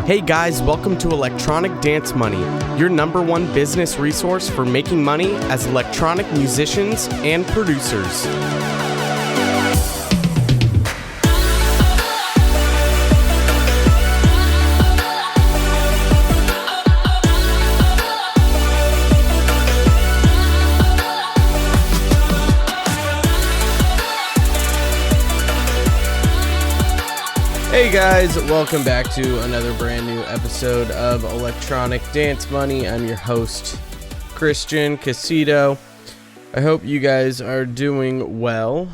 Hey guys, welcome to Electronic Dance Money, your number one business resource for making money as electronic musicians and producers. Hey guys, welcome back to another brand new episode of Electronic Dance Money. I'm your host, Christian Casito. I hope you guys are doing well.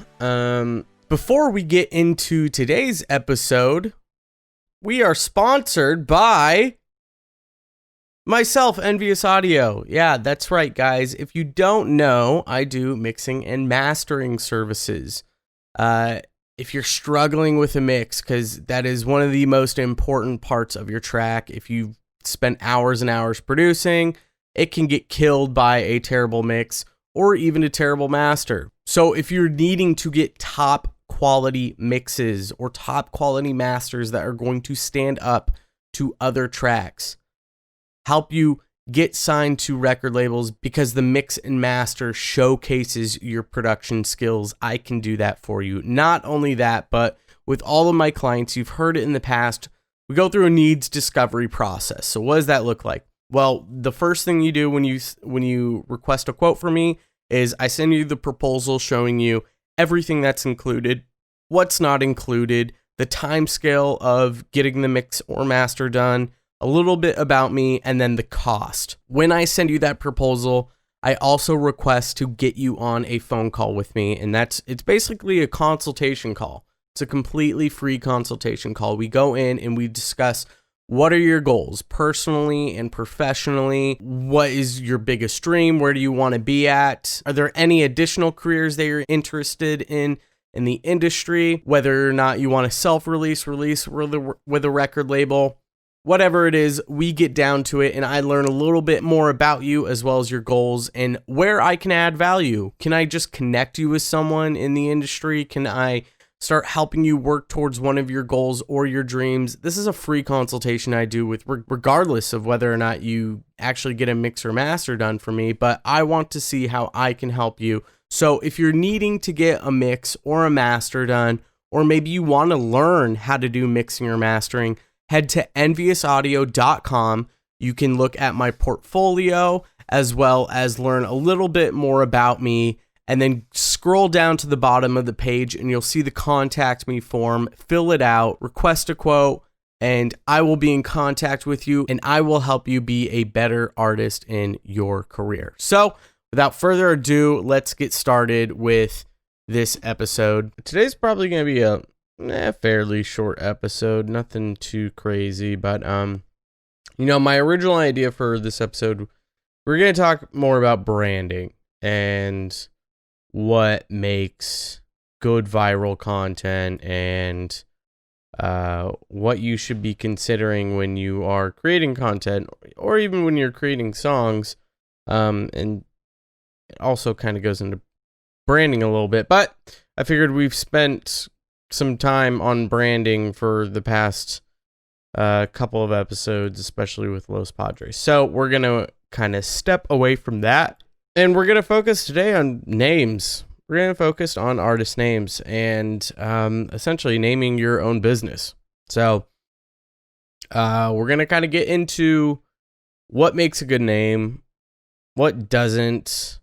Before we get into today's episode, we are sponsored by myself, Envious Audio. Yeah, that's right, guys. If you don't know, I do mixing and mastering services. If you're struggling with a mix, because that is one of the most important parts of your track, if you've spent hours and hours producing, it can get killed by a terrible mix or even a terrible master. So if you're needing to get top quality mixes or top quality masters that are going to stand up to other tracks, help you get signed to record labels because the mix and master showcases your production skills, I can do that for you. Not only that, but with all of my clients, you've heard it in the past, we go through a needs discovery process. So what does that look like? Well, the first thing you do when you request a quote from me is I send you the proposal showing you everything that's included, what's not included, the time scale of getting the mix or master done, a little bit about me, and then the cost. When I send you that proposal, I also request to get you on a phone call with me, and it's basically a consultation call. It's a completely free consultation call. We go in and we discuss what are your goals personally and professionally, what is your biggest dream, where do you want to be at, are there any additional careers that you're interested in the industry, whether or not you want to self-release, release with a record label. Whatever it is, we get down to it and I learn a little bit more about you as well as your goals and where I can add value. Can I just connect you with someone in the industry? Can I start helping you work towards one of your goals or your dreams? This is a free consultation I do with regardless of whether or not you actually get a mix or master done for me, but I want to see how I can help you. So if you're needing to get a mix or a master done, or maybe you want to learn how to do mixing or mastering, head to enviousaudio.com. You can look at my portfolio as well as learn a little bit more about me, and then scroll down to the bottom of the page and you'll see the contact me form. Fill it out, request a quote, and I will be in contact with you and I will help you be a better artist in your career. So without further ado, let's get started with this episode. Today's probably going to be a fairly short episode, nothing too crazy, but my original idea for this episode, we're going to talk more about branding and what makes good viral content and what you should be considering when you are creating content or even when you're creating songs, and it also kind of goes into branding a little bit, but I figured we've spent some time on branding for the past couple of episodes, especially with Los Padres. So we're going to kind of step away from that, and we're going to focus today on names. We're going to focus on artist names and essentially naming your own business. So we're going to kind of get into what makes a good name, what doesn't,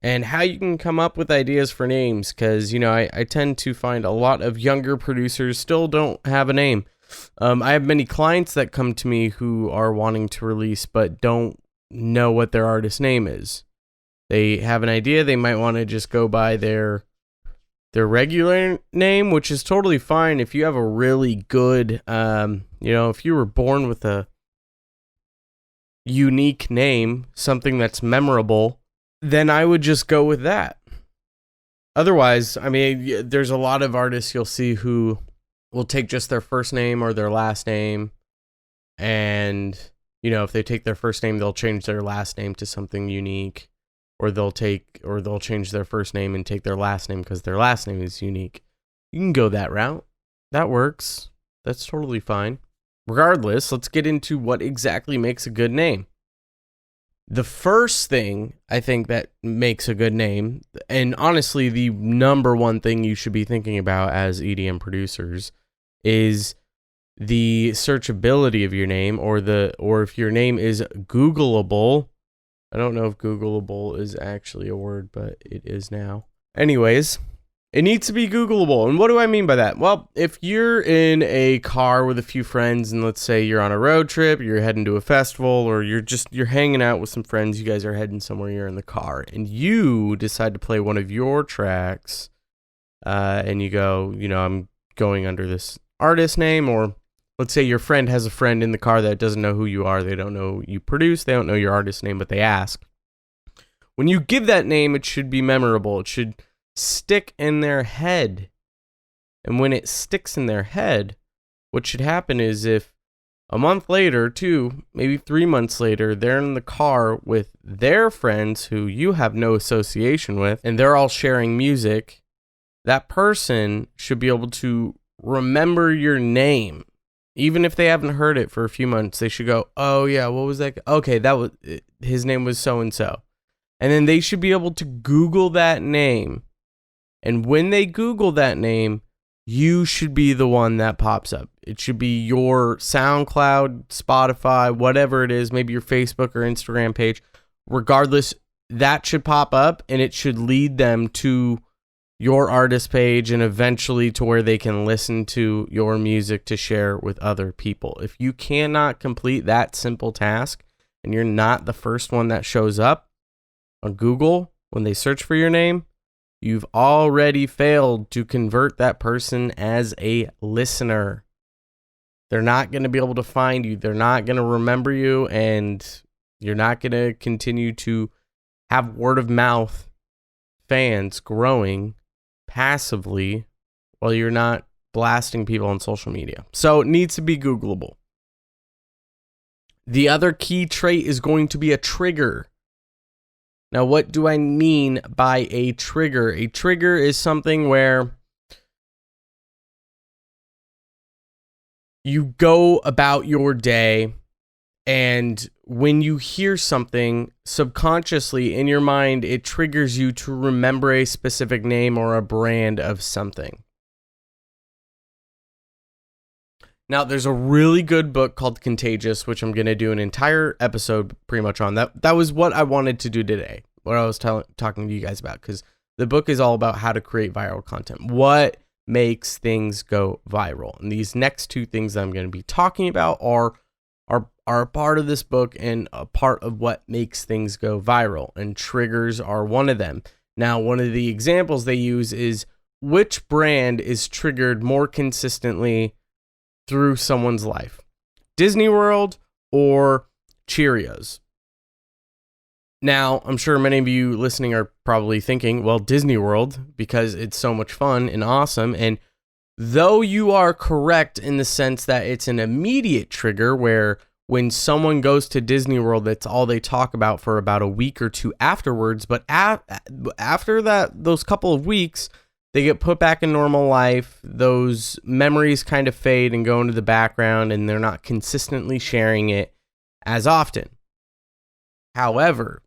and how you can come up with ideas for names, because, I tend to find a lot of younger producers still don't have a name. I have many clients that come to me who are wanting to release but don't know what their artist name is. They have an idea, they might want to just go by their regular name, which is totally fine if you have a really good, if you were born with a unique name, something that's memorable, then I would just go with that. Otherwise, there's a lot of artists you'll see who will take just their first name or their last name, and, if they take their first name, they'll change their last name to something unique, or they'll change their first name and take their last name because their last name is unique. You can go that route. That works. That's totally fine. regardless, let's get into what exactly makes a good name. The first thing I think that makes a good name, and honestly the number one thing you should be thinking about as EDM producers, is the searchability of your name, or if your name is Googleable. I don't know if Googleable is actually a word, but it is now. Anyways, it needs to be Googleable. And what do I mean by that? Well, if you're in a car with a few friends, and let's say you're on a road trip, you're heading to a festival, or you're hanging out with some friends, you guys are heading somewhere, you're in the car, and you decide to play one of your tracks, and you go, I'm going under this artist name, or let's say your friend has a friend in the car that doesn't know who you are, they don't know you produce, they don't know your artist name, but they ask. When you give that name, it should be memorable. It should stick in their head. And when it sticks in their head, what should happen is if a month later, 2, maybe 3 months later, they're in the car with their friends who you have no association with, and they're all sharing music, that person should be able to remember your name. Even if they haven't heard it for a few months, they should go, oh yeah, what was that? Okay, his name was so-and-so. And then they should be able to Google that name. And when they Google that name, you should be the one that pops up. It should be your SoundCloud, Spotify, whatever it is, maybe your Facebook or Instagram page. Regardless, that should pop up, and it should lead them to your artist page and eventually to where they can listen to your music to share with other people. If you cannot complete that simple task, and you're not the first one that shows up on Google when they search for your name, you've already failed to convert that person as a listener. They're not going to be able to find you. They're not going to remember you, and you're not going to continue to have word of mouth fans growing passively while you're not blasting people on social media. So it needs to be Googleable. The other key trait is going to be a trigger. Now, what do I mean by a trigger? A trigger is something where you go about your day, and when you hear something subconsciously in your mind, it triggers you to remember a specific name or a brand of something. Now, there's a really good book called Contagious, which I'm going to do an entire episode pretty much on. That was what I wanted to do today, what I was talking to you guys about, because the book is all about how to create viral content. What makes things go viral? And these next 2 things that I'm going to be talking about are a part of this book and a part of what makes things go viral. And triggers are one of them. Now, one of the examples they use is which brand is triggered more consistently through someone's life, Disney World or Cheerios. Now, I'm sure many of you listening are probably thinking, well, Disney World, because it's so much fun and awesome. And though you are correct in the sense that it's an immediate trigger where when someone goes to Disney World, that's all they talk about for about a week or 2 afterwards. But after that, those couple of weeks, they get put back in normal life. Those memories kind of fade and go into the background, and they're not consistently sharing it as often. However,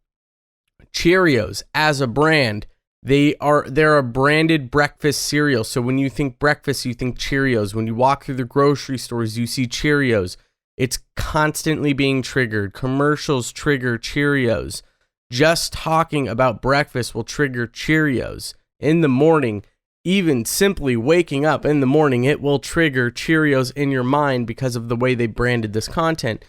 Cheerios as a brand, they're a branded breakfast cereal. So when you think breakfast, you think Cheerios. When you walk through the grocery stores, you see Cheerios. It's constantly being triggered. Commercials trigger Cheerios. Just talking about breakfast will trigger Cheerios. In the morning, even simply waking up in the morning, it will trigger Cheerios in your mind because of the way they branded this content.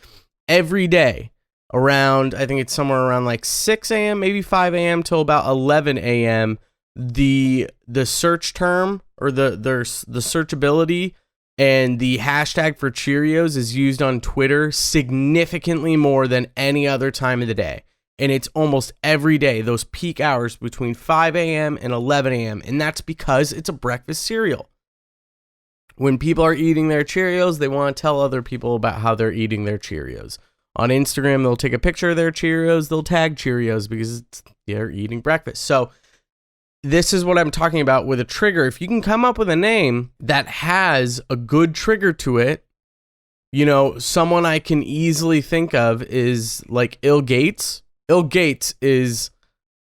Every day, around, I think it's somewhere around like 6 a.m., maybe 5 a.m. till about 11 a.m., the search term or the searchability and the hashtag for Cheerios is used on Twitter significantly more than any other time of the day. And it's almost every day, those peak hours between 5 a.m. and 11 a.m. And that's because it's a breakfast cereal. When people are eating their Cheerios, they want to tell other people about how they're eating their Cheerios. On Instagram, they'll take a picture of their Cheerios, they'll tag Cheerios because they're eating breakfast. So this is what I'm talking about with a trigger. If you can come up with a name that has a good trigger to it, You know, someone I can easily think of is like Ill Gates. Ill Gates is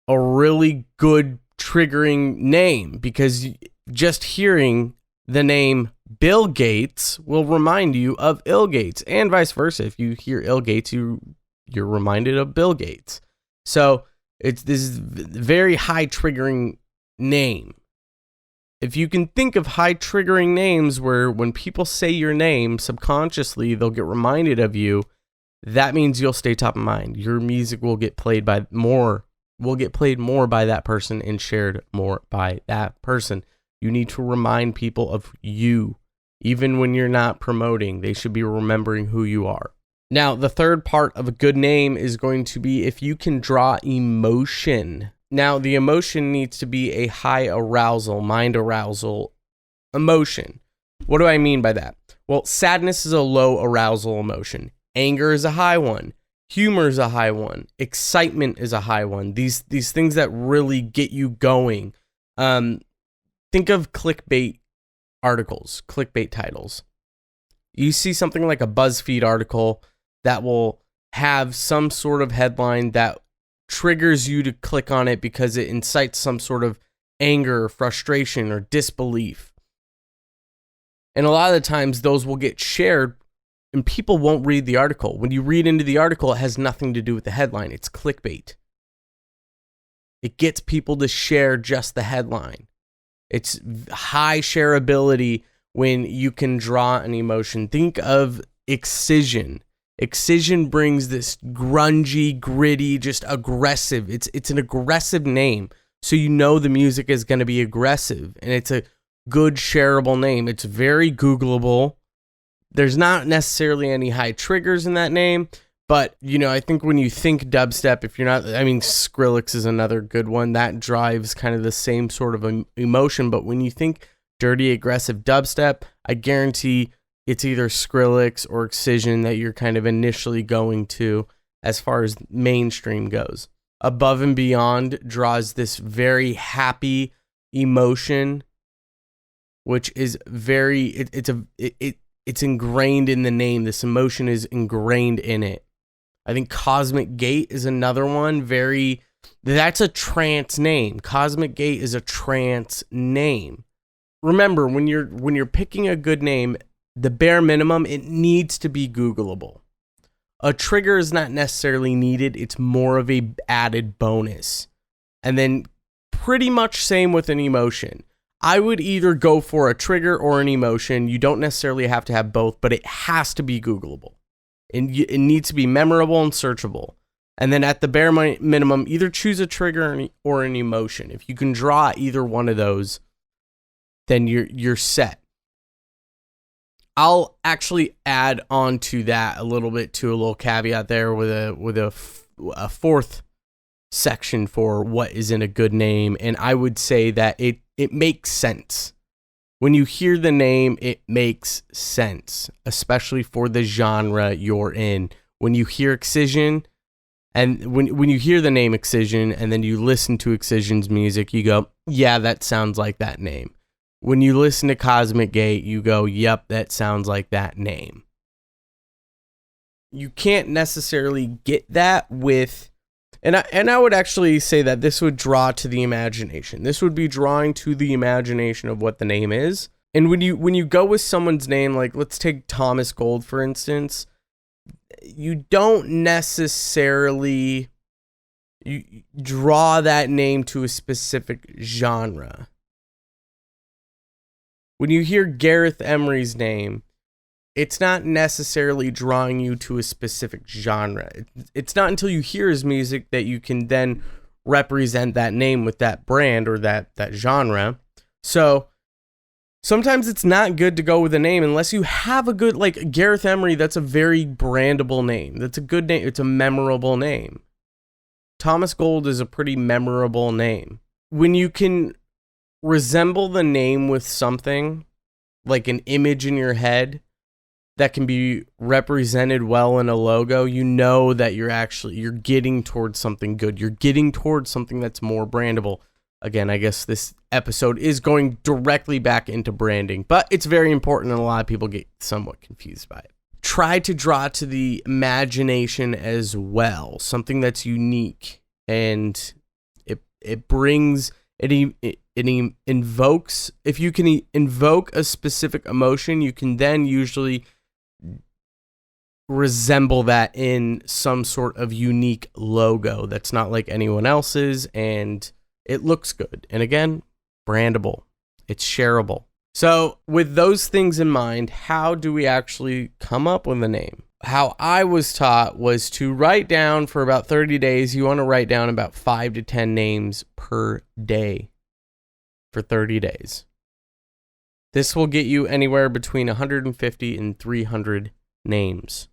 a really good triggering name because just hearing the name Bill Gates will remind you of Ill Gates, and vice versa. If you hear Ill Gates, you're reminded of Bill Gates. So this is very high triggering name. If you can think of high triggering names where when people say your name, subconsciously they'll get reminded of you, that means you'll stay top of mind. Your music will get played more by that person and shared more by that person. You need to remind people of you. Even when you're not promoting, they should be remembering who you are. Now, the third part of a good name is going to be if you can draw emotion. Now, the emotion needs to be a high arousal, mind arousal emotion. What do I mean by that? Well, sadness is a low arousal emotion. Anger is a high one. Humor is a high one. Excitement is a high one. These things that really get you going. Think of clickbait articles, clickbait titles. You see something like a BuzzFeed article that will have some sort of headline that triggers you to click on it because it incites some sort of anger, frustration, or disbelief. And a lot of the times those will get shared and people won't read the article. When you read into the article, it has nothing to do with the headline. It's clickbait. It gets people to share just the headline. It's high shareability when you can draw an emotion. Think of Excision. Excision brings this grungy, gritty, just aggressive. It's an aggressive name. So you know the music is going to be aggressive. And it's a good shareable name. It's very Googleable. There's not necessarily any high triggers in that name. But, you know, I think when you think dubstep, if you're not, I mean, Skrillex is another good one. That drives kind of the same sort of emotion. But when you think dirty, aggressive dubstep, I guarantee it's either Skrillex or Excision that you're kind of initially going to as far as mainstream goes. Above and Beyond draws this very happy emotion, which is very, it's ingrained in the name. This emotion is ingrained in it. I think Cosmic Gate is another one. That's a trance name. Cosmic Gate is a trance name. Remember, when you're picking a good name, the bare minimum, it needs to be Googleable. A trigger is not necessarily needed. It's more of a added bonus. And then pretty much same with an emotion. I would either go for a trigger or an emotion. You don't necessarily have to have both, but it has to be Googleable. It needs to be memorable and searchable. And then at the bare minimum, either choose a trigger or an emotion. If you can draw either one of those, then you're set. I'll actually add on to that a little bit, to a little caveat there with a fourth section for what is in a good name. And I would say that it makes sense. When you hear the name, it makes sense, especially for the genre you're in. When you hear Excision, and when you hear the name Excision, and then you listen to Excision's music, you go, yeah, that sounds like that name. When you listen to Cosmic Gate, you go, yep, that sounds like that name. You can't necessarily get that with... And I would actually say that this would draw to the imagination. This would be drawing to the imagination of what the name is. And when you go with someone's name, like let's take Thomas Gold, for instance, you don't necessarily draw that name to a specific genre. When you hear Gareth Emery's name, it's not necessarily drawing you to a specific genre. It's not until you hear his music that you can then represent that name with that brand or that genre. So sometimes it's not good to go with a name unless you have a good, like Gareth Emery, that's a very brandable name. That's a good name. It's a memorable name. Thomas Gold is a pretty memorable name. When you can resemble the name with something, like an image in your head, that can be represented well in a logo, you know that you're getting towards something good. You're getting towards something that's more brandable. Again, I guess this episode is going directly back into branding, but it's very important and a lot of people get somewhat confused by it. try to draw to the imagination as well, something that's unique, and it brings it invokes. If you can invoke a specific emotion, you can then usually resemble that in some sort of unique logo that's not like anyone else's, and it looks good. And again, brandable, it's shareable. So with those things in mind, how do we actually come up with a name? How I was taught was to write down for about 30 days. You want to write down about 5 to 10 names per day for 30 days. This will get you anywhere between 150 and 300 names.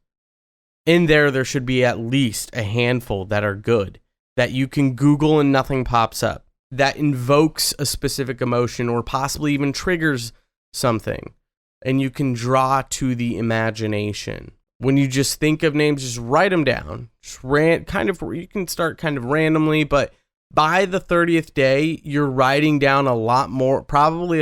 In there should be at least a handful that are good, that you can Google and nothing pops up, that invokes a specific emotion or possibly even triggers something, and you can draw to the imagination. When you just think of names, just write them down. Just you can start kind of randomly, but by the 30th day, you're writing down a lot more.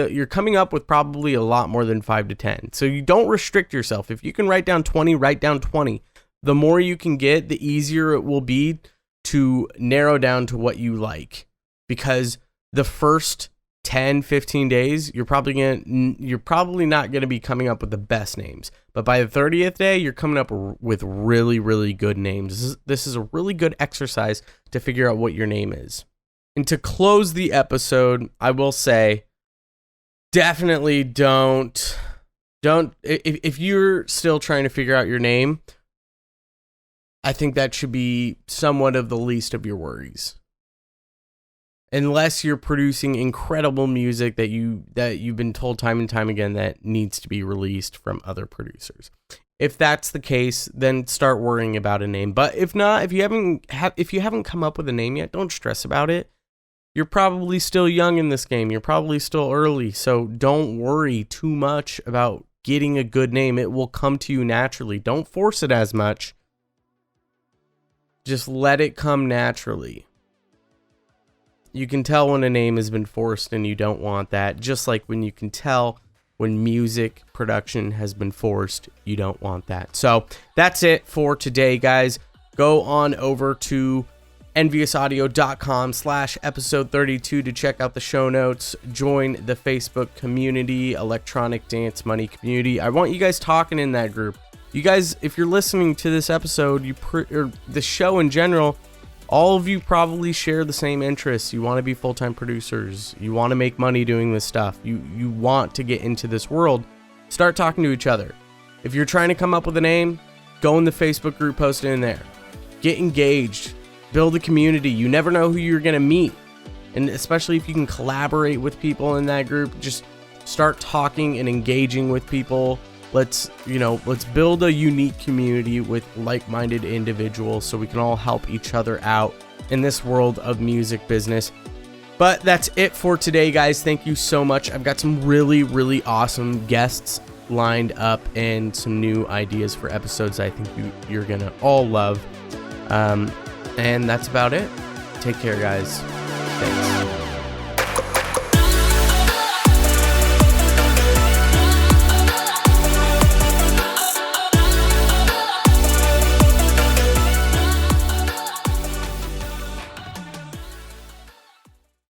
You're coming up with probably a lot more than 5 to 10. So you don't restrict yourself. If you can write down 20, write down 20. The more you can get, the easier it will be to narrow down to what you like. Because the first 10, 15 days, you're probably not going to be coming up with the best names. But by the 30th day, you're coming up with really, really good names. This is a really good exercise to figure out what your name is. And to close the episode, I will say, definitely don't, if you're still trying to figure out your name, I think that should be somewhat of the least of your worries. Unless you're producing incredible music that you've been told time and time again that needs to be released from other producers. If that's the case, then start worrying about a name. But if not, if you haven't come up with a name yet, don't stress about it. You're probably still young in this game. You're probably still early, so don't worry too much about getting a good name. It will come to you naturally. Don't force it as much. Just let it come naturally. You can tell when a name has been forced and you don't want that. Just like when you can tell when music production has been forced, you don't want that. So that's it for today, guys. Go on over to enviousaudio.com/episode 32 to check out the show notes. Join the Facebook community, Electronic Dance Money community. I want you guys talking in that group. You guys, if you're listening to this episode, or the show in general, all of you probably share the same interests. You want to be full-time producers. You want to make money doing this stuff. You want to get into this world. Start talking to each other. If you're trying to come up with a name, go in the Facebook group, post it in there. Get engaged. Build a community. You never know who you're going to meet. And especially if you can collaborate with people in that group, just start talking and engaging with people. Let's build a unique community with like-minded individuals so we can all help each other out in this world of music business. But that's it for today, guys. Thank you so much. I've got some really, really awesome guests lined up and some new ideas for episodes I think you're going to all love. And that's about it. Take care, guys.